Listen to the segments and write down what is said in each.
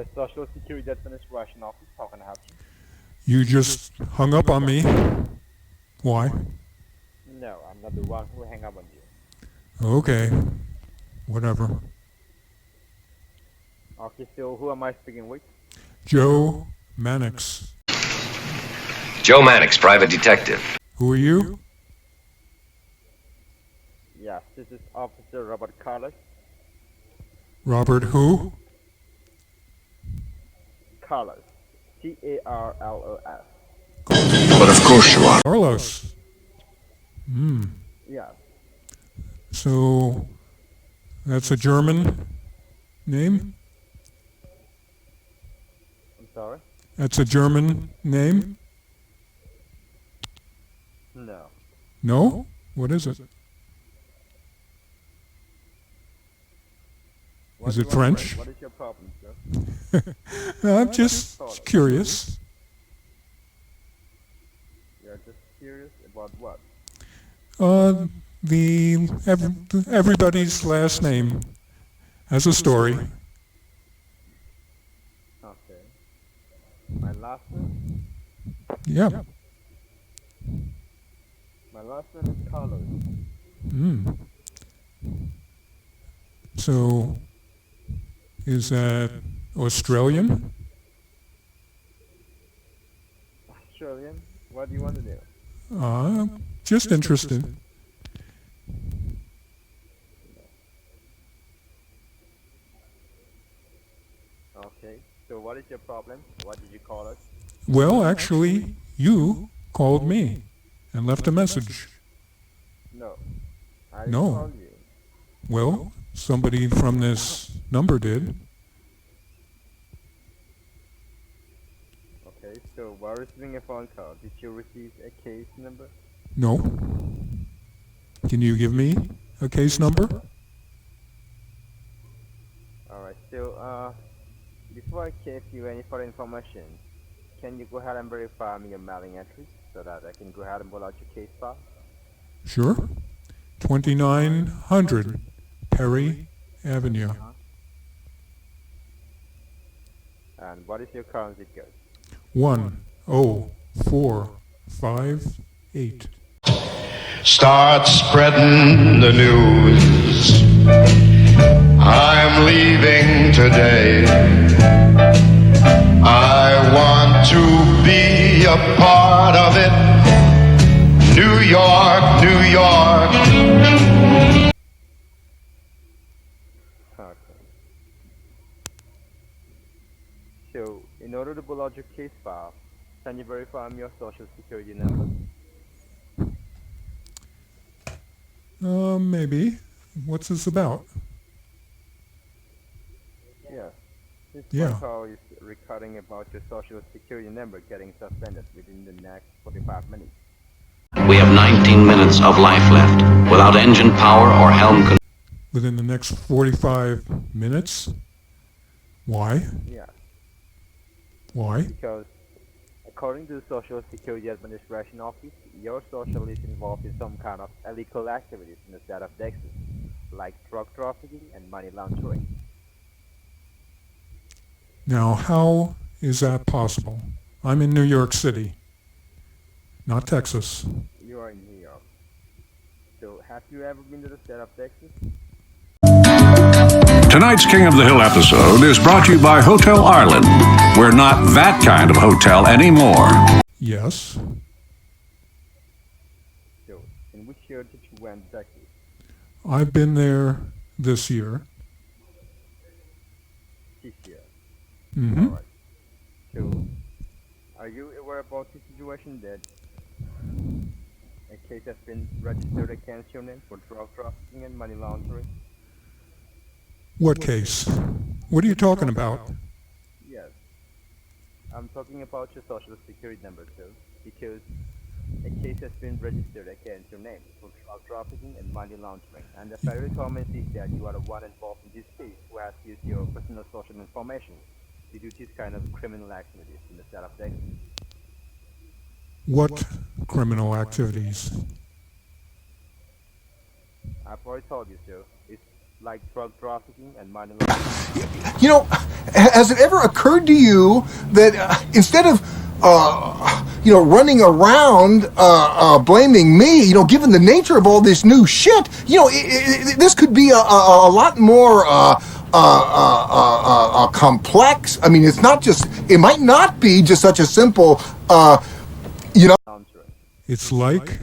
The Social Security Administration office. How can I help you? You just hung up on me. Why? No, I'm not the one who hang up on you. Okay. Whatever. Okay, so who am I speaking with? Joe Mannix. Joe Mannix, private detective. Who are you? Yes, this is Officer Robert Carlos. Robert who? Carlos. C-A-R-L-O-S. But of course you are. Carlos. Yes. So that's a German name? I'm sorry? That's a German name? No. No? What is it? Is it French? What is your problem, sir? I'm just curious. You're just curious about what? Everybody's last name has a story. Okay. My last name? Yeah. My last name is Carlos. So, is that Australian? Australian? What do you want to do? Just interested. Okay. So what is your problem? What did you call us? Well, actually, you called me and left a message. No. I didn't No. call you. Well, somebody from this number did. Okay, so while receiving a phone call, did you receive a case number? No. Can you give me a case number? Alright, so before I give you any further information, can you go ahead and verify me your mailing entry so that I can go ahead and pull out your case file? Sure. 2900 Perry Avenue. And what is your current zip code? 10458. Start spreading the news. I'm leaving today. I want to be a part of it. New York, New York. Okay. So, in order to pull out your case file, can you verify me your social security number? Maybe. What's this about? Yes. This Yeah. phone call is recording about your social security number getting suspended within the next 45 minutes. We have 19 minutes of life left without engine power or helm control. Within the next 45 minutes? Why? Yes. Why? Because according to the Social Security Administration office, your social is involved in some kind of illegal activities in the state of Texas, like drug trafficking and money laundering. Now, how is that possible? I'm in New York City, not Texas. You are in New York. So have you ever been to the state of Texas? Tonight's King of the Hill episode is brought to you by Hotel Ireland. We're not that kind of hotel anymore. Yes. So, in which year did you went to Texas? I've been there this year. This year. Mm-hmm. Alright. So, are you aware about the situation that a case has been registered against your name for drug trafficking and money laundering? What case? What are you talking about? Yes. I'm talking about your social security number, sir, because a case has been registered against your name for drug trafficking and money laundering, and the federal government says that you are the one involved in this case who has used your personal social information to do this kind of criminal activities in the state of Texas. What criminal activities? I've already told you, sir. It's like drug trafficking and money laundering. You know, has it ever occurred to you that instead of running around blaming me, given the nature of all this new shit, this could be a lot more complex. I mean, it might not be just such a simple, Laundering. It's like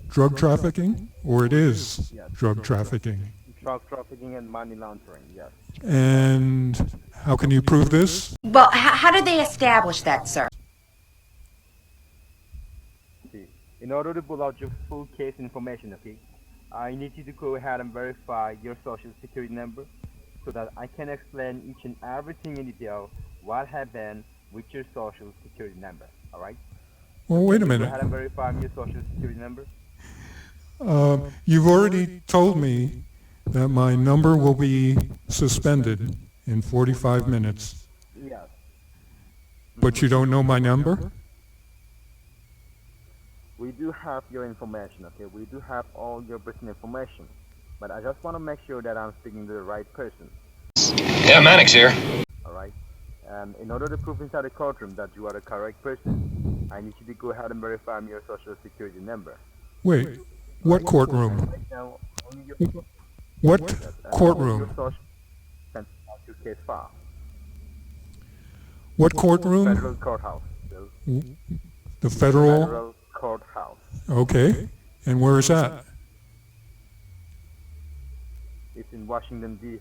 drug trafficking, or it is Yes. drug trafficking. Drug trafficking and money laundering, yes. And how can you prove this? Well, how did they establish that, sir? See, in order to pull out your full case information, okay, I need you to go ahead and verify your social security number so that I can explain each and everything in detail what happened with your social security number, alright? Well, wait a Go ahead minute. and verify your social security number. You've already told me that my number will be suspended in 45 minutes, Yes. but you don't know my number? We do have your information, okay? We do have all your personal information. But I just want to make sure that I'm speaking to the right person, Yeah, Mannix here. alright? And in order to prove inside the courtroom that you are the correct person, I need you to go ahead and verify me your social security number. Wait, what courtroom? Right now, only your, What yes, and only courtroom? your social can start your case file. What courtroom? Federal courthouse. So, The federal? federal courthouse. Okay. And where is that? It's in Washington, D.C.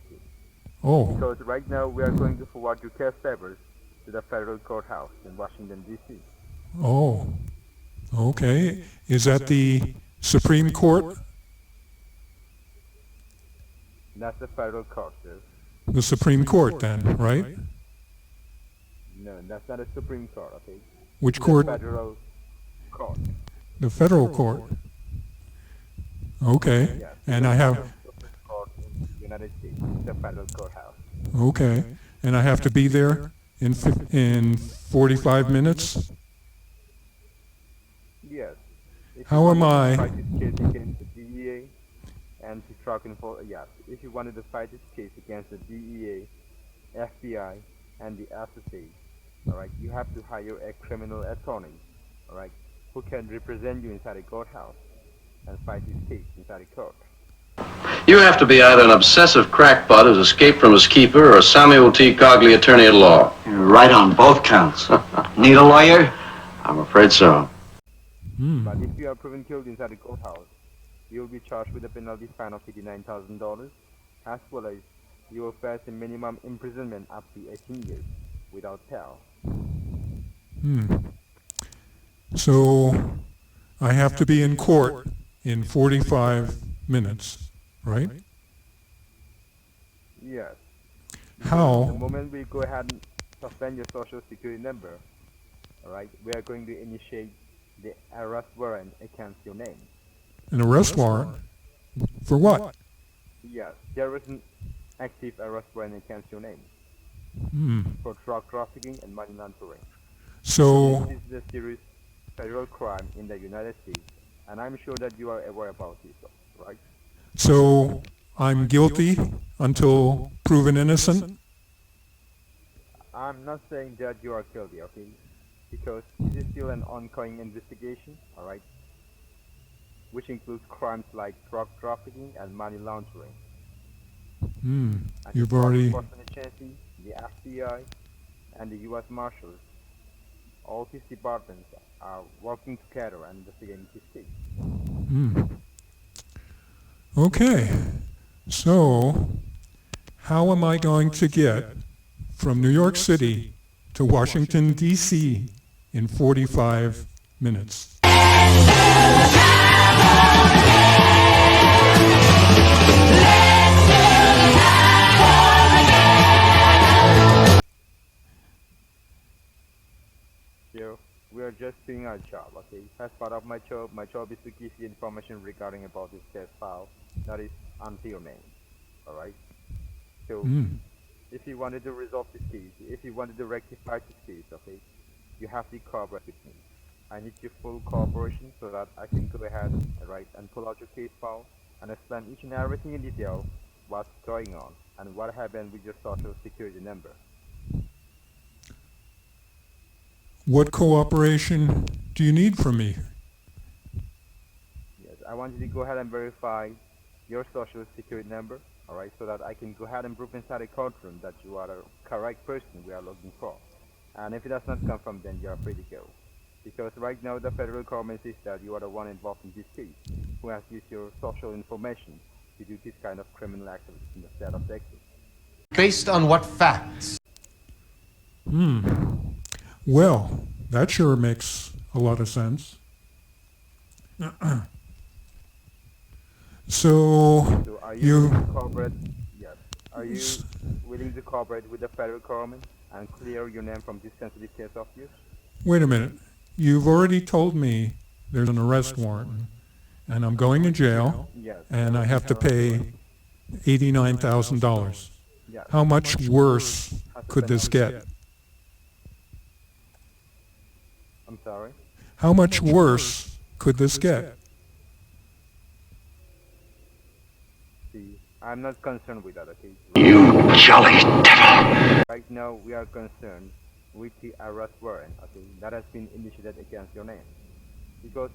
Oh, Because right now we are going to forward your case papers to the federal courthouse in Washington, D.C. oh. Okay. Is that the Supreme Court? That's the federal court, sir. The Supreme Court then, right? No, that's not a Supreme Court, okay? Which It's court? a federal court. The federal court. Okay. Yes. And I have, Supreme Court in the United States. It's a federal courthouse. okay. And I have to be there in 45 minutes? Yes. If How you am wanted I- to fight this case against the DEA and to truck yes. If you wanted to fight this case against the DEA, FBI, and the SSA, alright, you have to hire a criminal attorney, alright, who can represent you inside a courthouse and fight this case inside a court. You have to be either an obsessive crackpot who's escaped from his keeper or a Samuel T. Cogley attorney at law. You're right on both counts. Need a lawyer? I'm afraid so. But if you are proven guilty inside the courthouse, you will be charged with a penalty fine of $89,000, as well as you will face a minimum imprisonment up to 18 years without bail. So I have to be in court in 45 minutes, right? Yes. The How? moment we go ahead and suspend your social security number, alright, we are going to initiate the arrest warrant against your name. An arrest warrant? For what? Yes, there is an active arrest warrant against your name for drug trafficking and money laundering. So, This is a serious federal crime in the United States, and I'm sure that you are aware about this, right? so I'm guilty until proven innocent? I'm not saying that you are guilty, okay? Because this is still an ongoing investigation, alright? Which includes crimes like drug trafficking and money laundering. And You've the law already... enforcement agency, the FBI, and the U.S. Marshals, all these departments are working together and investigating this case. Okay. So, how am I going to get from New York City to Washington, D.C. in 45 minutes? So, we are just doing our job, okay? As part of my job is to give you information regarding about this case file that is under your name, alright? So, if you wanted to resolve this case, if you wanted to rectify this case, okay, you have to cooperate with me. I need your full cooperation so that I can go ahead, alright, and pull out your case file and explain each and everything in detail what's going on and what happened with your social security number. What cooperation do you need from me? Yes, I want you to go ahead and verify your social security number, all right, so that I can go ahead and prove inside the courtroom that you are the correct person we are looking for. And if it does not confirm, then you are free to go. Because right now the federal government says that you are the one involved in this case, who has used your social information to do this kind of criminal activities in the state of Texas. Based on what facts? Well, that sure makes a lot of sense. So, So are you willing to cooperate? Yes. Are you willing to cooperate with the federal government and clear your name from this sensitive case of yours? wait a minute. You've already told me there's an arrest warrant, and I'm going to jail, Yes. and I have to pay $89,000. Yes. How much worse could this get? I'm sorry. How much worse could this get? See, I'm not concerned with that, okay? You jolly devil! Right now, we are concerned with the arrest warrant, okay, that has been initiated against your name. Because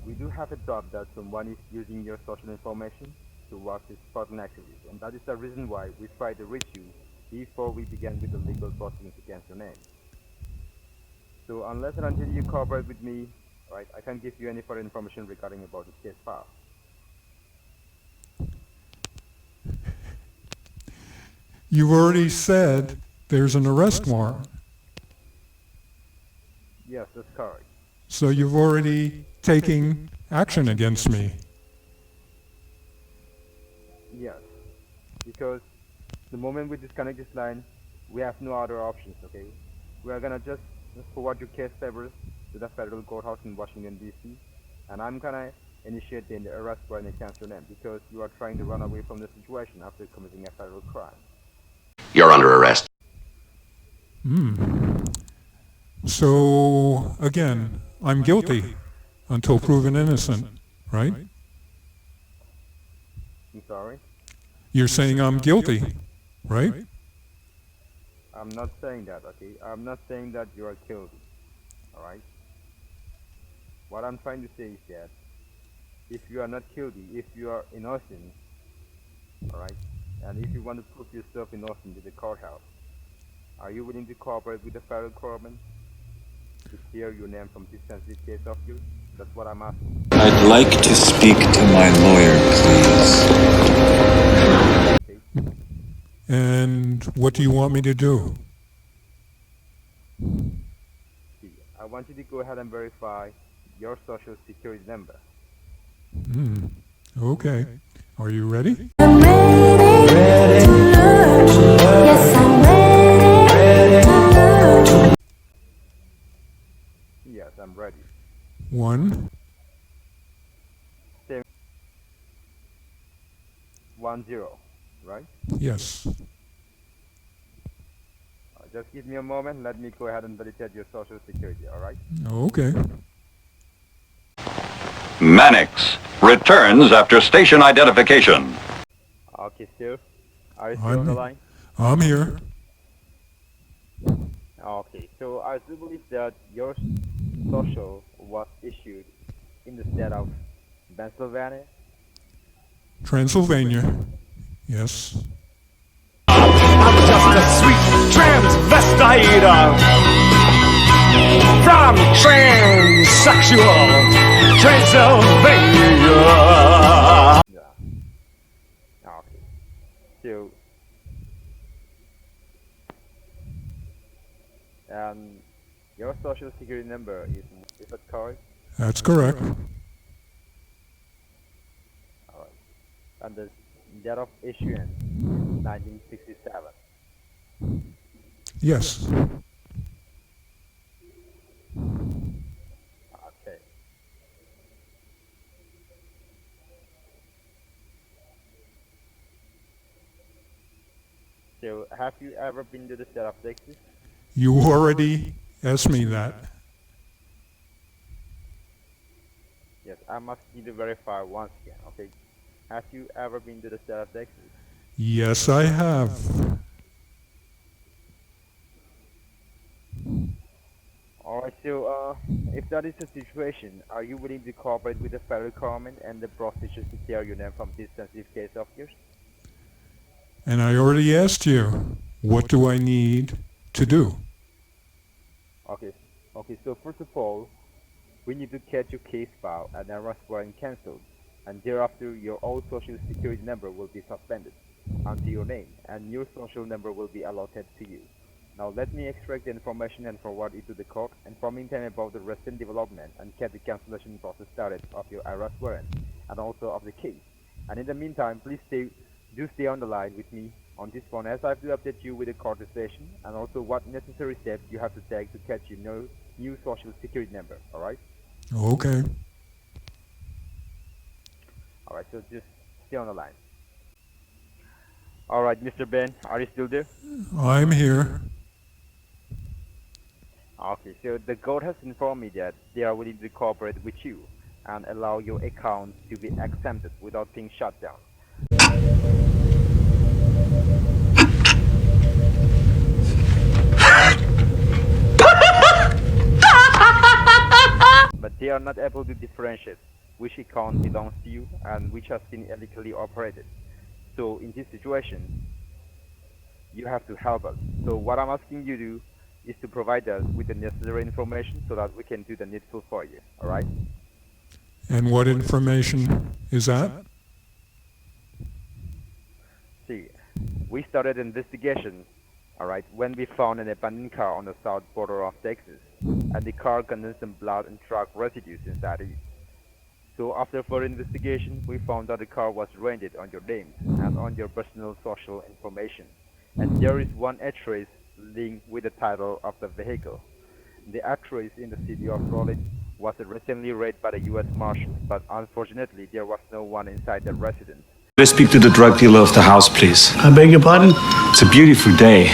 we do have a doubt that someone is using your social information to work his fraudulent activities, and that is the reason why we try to reach you before we begin with the legal proceedings against your name. So unless and until you cooperate with me, right, I can't give you any further information regarding about this case file. You've already said there's an arrest warrant, Yes, that's correct. so you've already taken action against me. Yes, because the moment we disconnect this line, we have no other options, okay? We are gonna just forward your case papers to the federal courthouse in Washington, D.C., and I'm gonna initiate the arrest warrant against your name because you are trying to run away from the situation after committing a federal crime. You're under arrest. So, again, I'm guilty until proven innocent, right? I'm sorry? You're saying I'm guilty, right? I'm not saying that, okay? I'm not saying that you are guilty, alright? What I'm trying to say is that if you are not guilty, if you are innocent, alright, and if you want to prove yourself innocent to the courthouse, are you willing to cooperate with the federal government to clear your name from this sensitive case of yours? That's what I'm asking. I'd like to speak to my lawyer, please. Okay? And what do you want me to do? See, I want you to go ahead and verify your social security number. Okay. Are you ready? I'm ready to learn. Yes, I'm ready to learn. Yes, I'm ready. 1, 10, right? yes. Just give me a moment. Let me go ahead and validate your social security, alright? Okay. Mannix returns after station identification. Okay, sir. Are you still on the line? I'm here. Okay, so I do believe that your social was issued in the state of Pennsylvania. Transylvania. Yes. I'm just a sweet transvestite from transsexual Transylvania. Yeah. Okay. So, your social security number is that correct? That's correct. Alright. And the date of issuance is 1967. Yes. Okay. So, have you ever been to the state of Texas? You already asked me that. Yes, I must need to verify once again, okay? Have you ever been to the state of Texas? Yes, I have. Alright, so if that is the situation, are you willing to cooperate with the federal government and the procedure to clear your name from this sensitive case of yours? And I already asked you, what do I need to do? Okay, so first of all, we need to get your case file and arrest warrant cancelled, and thereafter your old social security number will be suspended onto your name, and your social number will be allotted to you. Now let me extract the information and forward it to the court, informing them about the recent development and get the cancellation process started of your arrest warrant and also of the case. And in the meantime, please stay on the line with me on this phone, as I have to update you with the court decision and also what necessary steps you have to take to get your new social security number. Alright? Okay. Alright, so just stay on the line. Alright, Mr. Ben, are you still there? I'm here. Okay, so the court has informed me that they are willing to cooperate with you and allow your account to be exempted without being shut down. But they are not able to differentiate which account belongs to you and which has been illegally operated. So in this situation, you have to help us. So what I'm asking you to do is to provide us with the necessary information so that we can do the needful for you. Alright? And what information is that? See, we started an investigation, alright, when we found an abandoned car on the south border of Texas, and the car contained some blood and truck residues inside it. So after further investigation, we found that the car was rented on your names and on your personal social information. And there is one address linked with the title of the vehicle. The address in the city of Raleigh was recently raided by the U.S. Marshals, but unfortunately there was no one inside the residence. Could I speak to the drug dealer of the house, please? I beg your pardon? It's a beautiful day,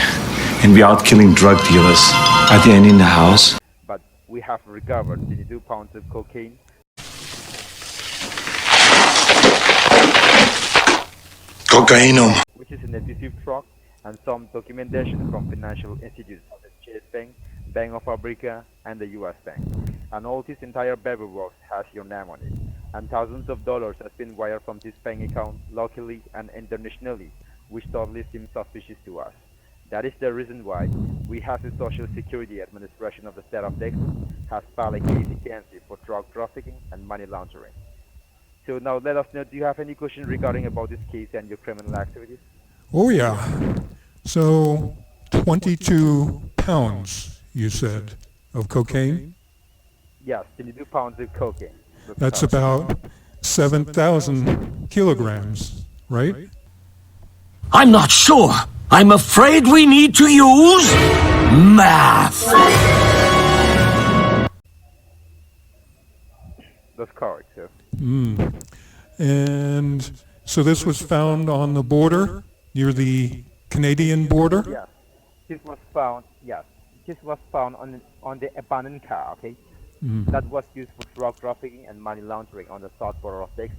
and we're out killing drug dealers. Are there any in the house? But we have recovered 22 pounds of cocaine, Cocainum. which is an abusive drug, and some documentation from financial institutes such as Chase Bank, Bank of America, and the U.S. Bank. And all this entire paperwork has your name on it. And thousands of dollars has been wired from this bank account locally and internationally, which totally seems suspicious to us. That is the reason why we have the Social Security Administration of the state of Texas has filed a case against you for drug trafficking and money laundering. So now let us know, do you have any questions regarding about this case and your criminal activities? Oh yeah. So 22 pounds, you said, of cocaine? Yes, 22 pounds of cocaine. That's about 7,000 kilograms, right? I'm not sure. I'm afraid we need to use math. That's correct, sir. And so this was found on the border, near the Canadian border? Yes. This was found, yes. This was found on the abandoned car, okay? That was used for drug trafficking and money laundering on the south border of Texas.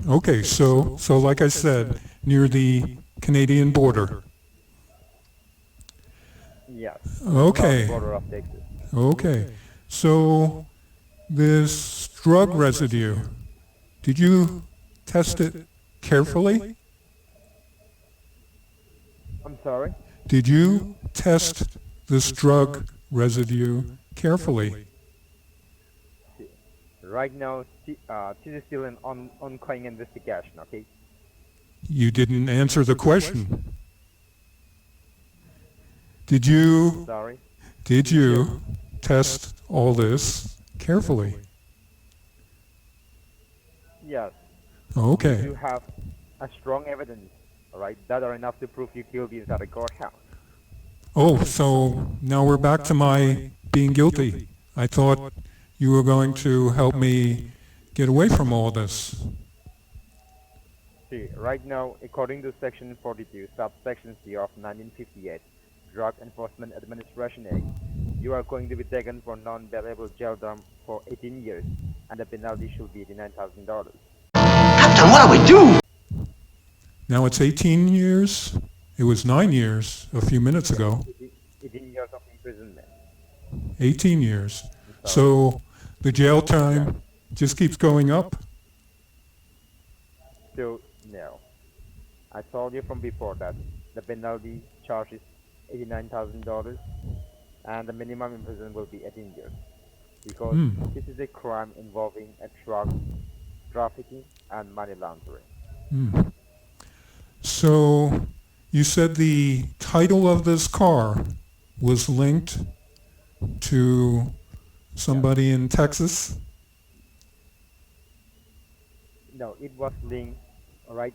Okay, so like I said, near the Canadian border. Yes. Okay. South border of Texas. Okay. So this drug residue, did you test it carefully? I'm sorry? Did you test this drug residue carefully? Right now, this is still an ongoing investigation, okay? You didn't answer the question. Did you Sorry? test all this carefully? Yes. Okay. You have a strong evidence, alright, that are enough to prove you guilty inside a courthouse. Oh, so now we're back to my being guilty. I thought you were going to help me get away from all this. See, right now, according to Section 42, subsection C of 1958, Drug Enforcement Administration Act, you are going to be taken for non-bailable jail term for 18 years, and the penalty should be $89,000. Captain, What do we do? Now it's 18 years. It was 9 years a few minutes ago. 18 years of imprisonment. 18 years. So the jail time just keeps going up? So, no. I told you from before that the penalty charge is $89,000 and the minimum imprisonment will be 18 years. Because this is a crime involving a drug trafficking and money laundering. So you said the title of this car was linked to somebody in Texas? No, it was linked, alright.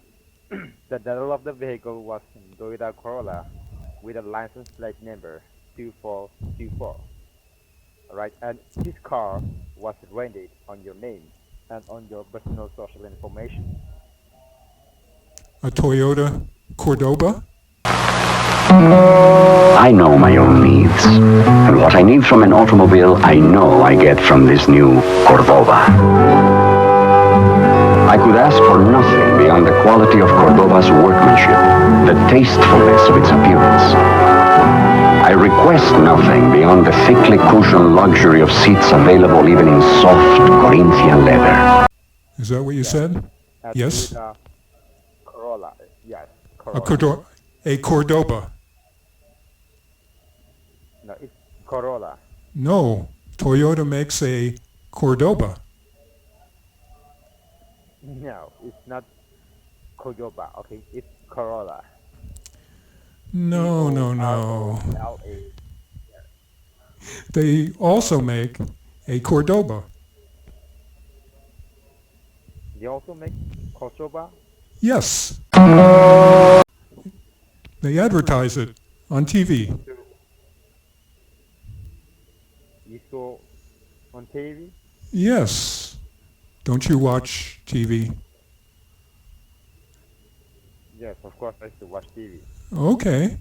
The model of the vehicle was Toyota Cordoba with a license plate number 2424. Alright, and this car was rented on your name and on your personal social information. A Toyota Cordoba? I know my own needs. And what I need from an automobile, I know I get from this new Cordoba. I could ask for nothing beyond the quality of Cordoba's workmanship, the tastefulness of its appearance. I request nothing beyond the thickly cushioned luxury of seats available even in soft Corinthian leather. Is that what you said? Yes? Corolla, yes. A Cordoba. No, it's Corolla. No, Toyota makes a Cordoba. No, it's not Cordoba, okay? It's Corolla. No. C-O-R-O-L-A. They also make a Cordoba. They also make Cordoba? Yes. They advertise it on TV. You saw on TV? Yes. Don't you watch TV? Yes, of course I used to watch TV. Okay.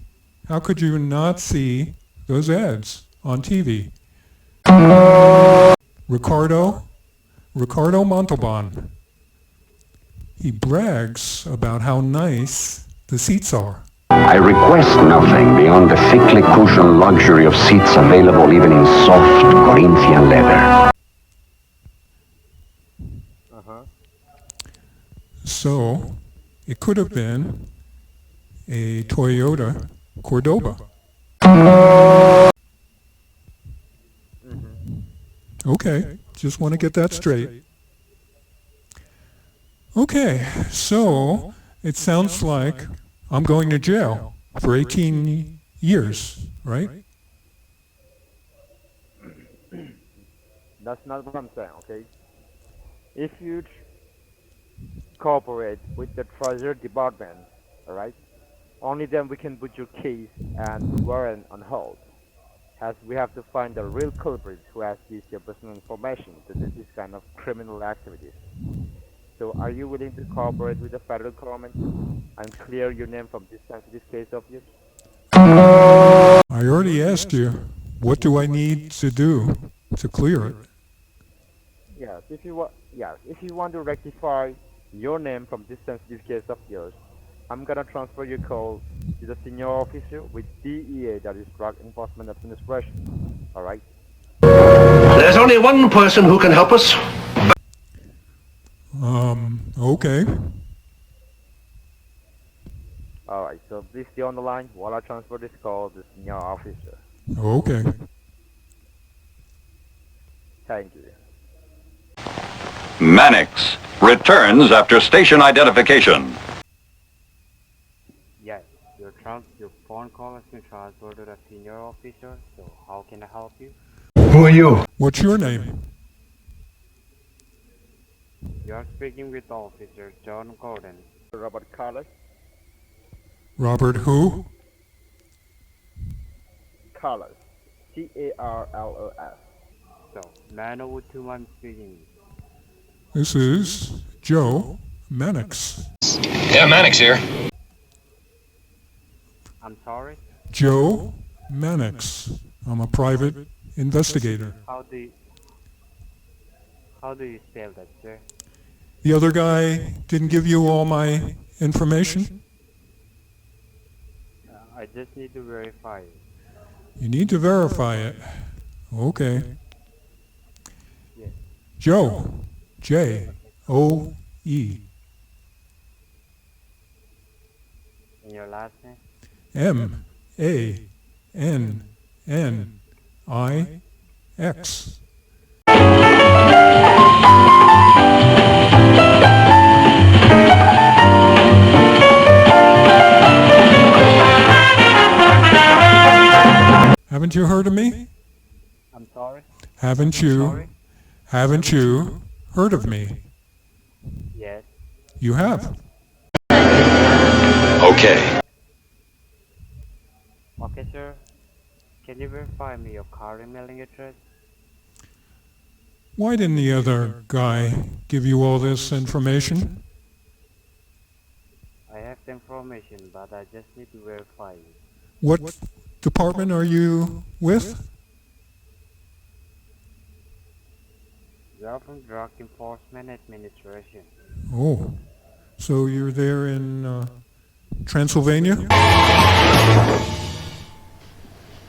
How could you not see those ads on TV? Ricardo Montalban. He brags about how nice the seats are. I request nothing beyond the thickly cushioned luxury of seats available even in soft Corinthian leather. So, it could have been a Toyota Cordoba. Okay, just want to get that straight. Okay, so it sounds like I'm going to jail for 18 years, right? That's not what I'm saying, okay? If you cooperate with the Treasury Department, alright, only then we can put your case and warrant on hold, as we have to find the real culprit who has used your personal information to do this kind of criminal activities. So are you willing to cooperate with the federal government and clear your name from this sensitive case of yours? I already asked you, what do I need to do to clear it? Yes, if you want to rectify your name from this sensitive case of yours, I'm gonna transfer your call to the senior officer with DEA, that is Drug Enforcement Administration. Alright? There's only one person who can help us. Okay. Alright, so please stay on the line while I transfer this call to the senior officer. Okay. Thank you. Mannix returns after station identification. Yes, your phone call has been transferred to the senior officer, so how can I help you? Who are you? What's your name? You are speaking with Officer John Gordon. Robert Carlos. Robert who? Carlos. C-A-R-L-O-S. So, may I know with whom I'm speaking? This is Joe Mannix. Yeah, Mannix here. I'm sorry? Joe Mannix. I'm a private investigator. How do you spell that, sir? The other guy didn't give you all my information? I just need to verify it. You need to verify it. Okay. Yes. Joe. J-O-E. And your last name? M-A-N-N-I-X. Haven't you heard of me? I'm sorry? Haven't you heard of me? Yes. You have. Okay. Okay, sir. Can you verify me your current mailing address? Why didn't the other guy give you all this information? I have the information, but I just need to verify it. What department are you with? We are from Drug Enforcement Administration. Oh, so you're there in Transylvania?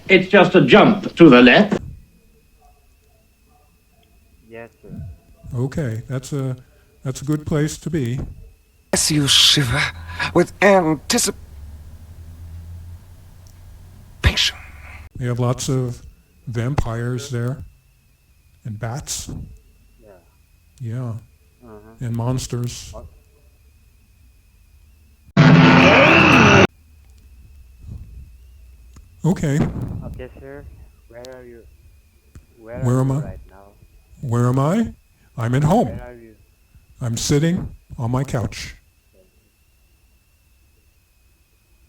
It's just a jump to the left. Yes, sir. Okay, that's a good place to be. Yes, you shiver with anticipation. They have lots of vampires there, and bats. Yeah. Yeah, and monsters. Okay. Okay, sir. Where are you? Where Where are am you I? right now? Where am I? I'm at home. Where are you? I'm sitting on my couch.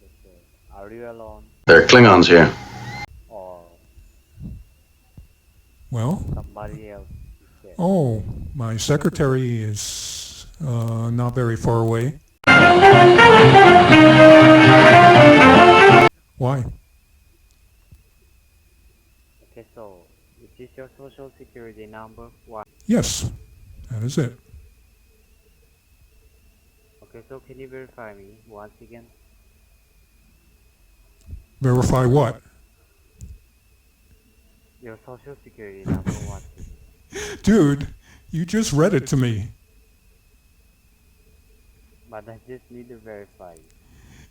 Yes, sir. Are you alone? There are Klingons here. Or Well, somebody else? oh, my secretary is not very far away. Why? Okay, so is this your social security number? Why? Yes, that is it. Okay, so can you verify me once again? Verify what? Your social security number once again. Dude, you just read it to me. But I just need to verify it.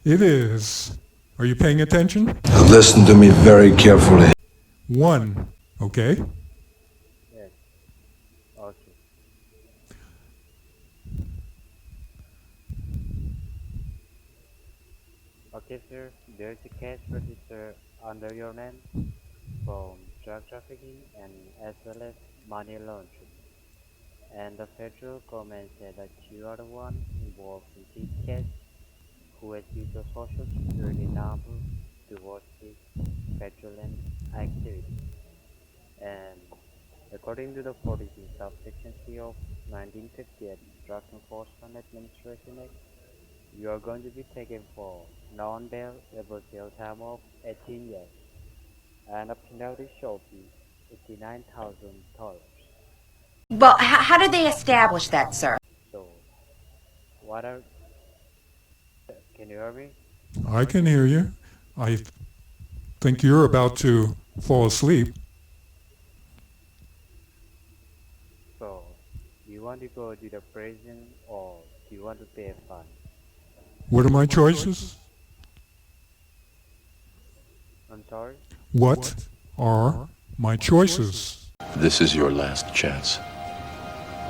It is. Are you paying attention? Listen to me very carefully. 1, okay? Yes. Okay. Okay, sir. There's a case registered under your name from drug trafficking and as well as money laundering. And the federal government said that you are the one involved in this case who has used your social security number towards this fraudulent activity. And according to the 42 subsection C of 1958 Drug Enforcement Administration Act, you are going to be taken for non-bail able jail time of 18 years, and a penalty shall be $89,000. Well, how did they establish that, sir? So, what are... Can you hear me? I can hear you. I think you're about to fall asleep. So, do you want to go to the prison or do you want to pay a fine? What are my choices? I'm sorry? What are my choices? This is your last chance.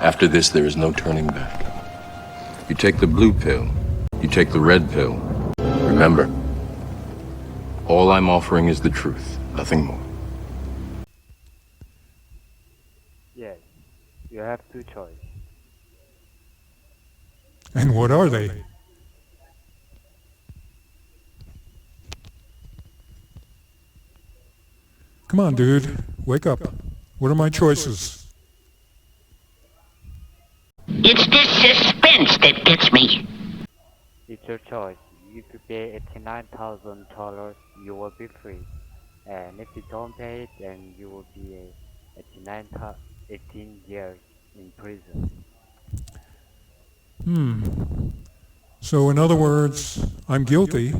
After this, there is no turning back. You take the blue pill. You take the red pill. Remember, all I'm offering is the truth, nothing more. Yes, you have two choices. And what are they? Come on, dude. Wake up. What are my choices? It's this suspense that gets me. It's your choice. If you pay $89,000, you will be free. And if you don't pay it, then you will be 18 years in prison. So in other words, I'm guilty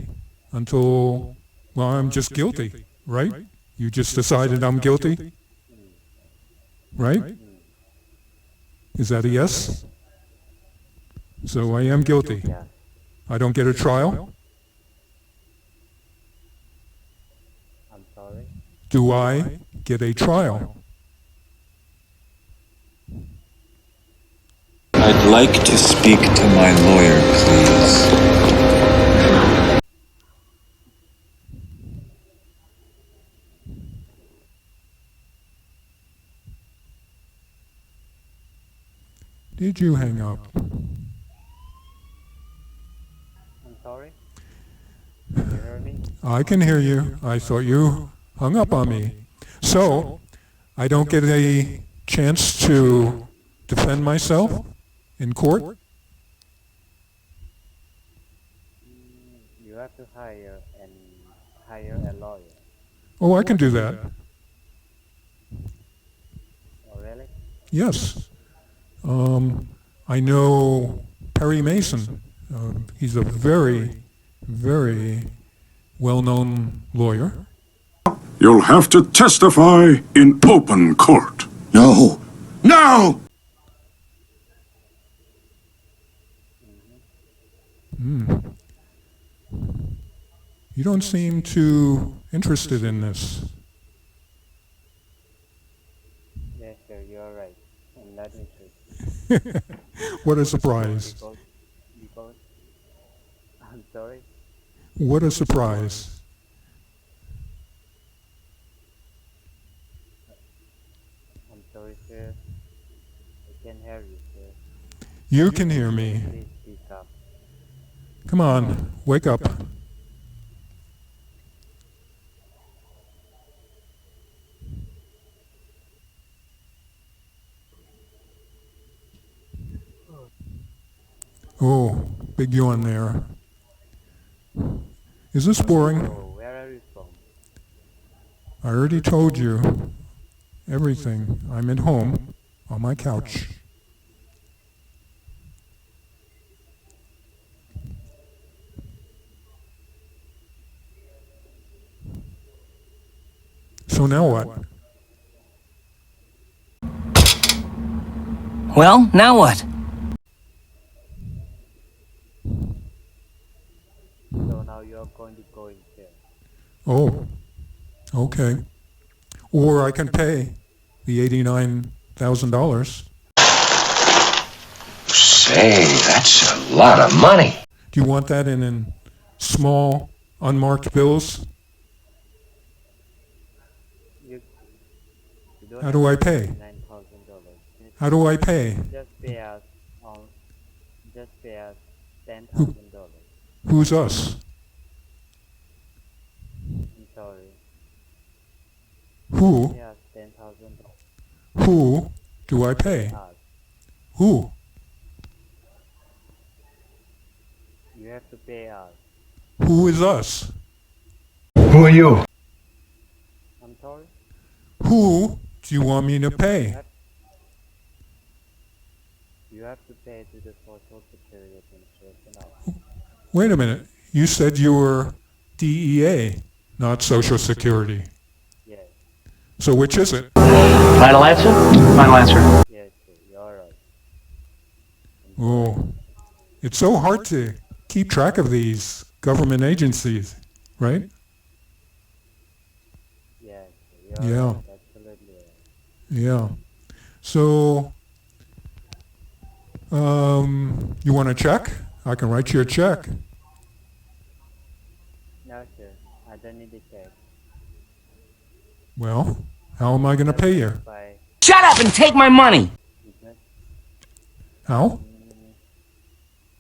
until, well, I'm just guilty, right? You just decided I'm guilty, right? Is that a yes? So I am guilty. I don't get a trial? I'm sorry. Do I get a trial? I'd like to speak to my lawyer, please. Did you hang up? I'm sorry. Can you hear me? I can hear you. I thought you hung up on me. So, I don't get a chance to defend myself in court? You have to hire a lawyer. Oh, I can do that. Oh, really? Yes. I know Perry Mason. He's a very, very well-known lawyer. You'll have to testify in open court. No. No! You don't seem too interested in this. Yes, sir, you're right. I'm not interested. What a surprise. Because I'm sorry. What a surprise. I'm sorry, sir. I can't hear you, sir. You can hear me. Please speak up. Come on, wake up. Oh, big yawn there. Is this boring? Oh, where are you from? I already told you everything. I'm at home on my couch. So now what? Well, now what? So now you're going to go in jail. Oh, okay. Or I can pay the $89,000. Say, that's a lot of money. Do you want that in small, unmarked bills? You don't How do I have pay? $9,000. How do I pay? Just pay us $10,000. Who's us? I'm sorry. Who? Pay us $10,000. Who do I pay? Us. Who? You have to pay us. Who is us? Who are you? I'm sorry. Who do you want me to pay? You have to pay to the Social Security Administration office. Wait a minute. You said you were DEA, not Social Security. Yes. So which is it? Final answer? Final answer. Yes, sir. You're right. Oh, it's so hard to keep track of these government agencies, right? Yes, sir. You're Yeah. right. Absolutely right. Yeah. So, you want a check? I can write you a check. No, sir. I don't need a check. Well, how am I going to pay you? By Shut up and take my money! business. How?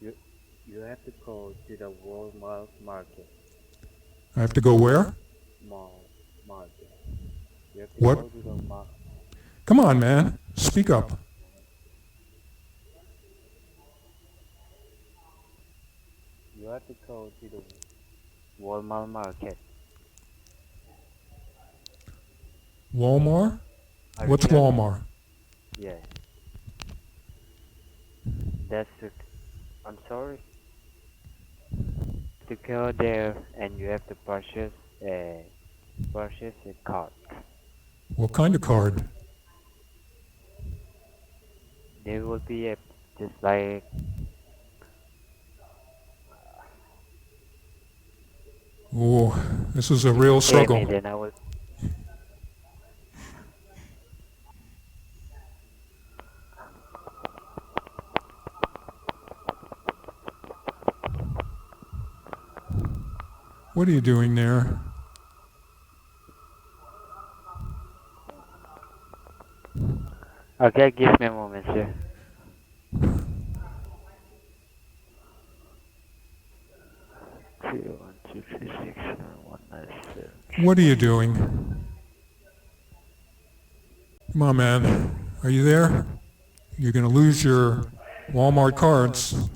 You have to go to the Walmart market. I have to go where? Market. You have to What? go to the market. Come on, man. Speak up. You have to go to the Walmart market. Walmart? What's Are you- Walmart? Yes. That's the I'm sorry. To go there and you have to purchase a card. What kind of card? There will be a just like Oh, this is a real pay struggle. me, then I will. What are you doing there? Okay, give me a moment, sir. Two, 1, 2, 3, 6, 7, 1, 9, 7. What are you doing? Come on, man. Are you there? You're going to lose your Walmart cards.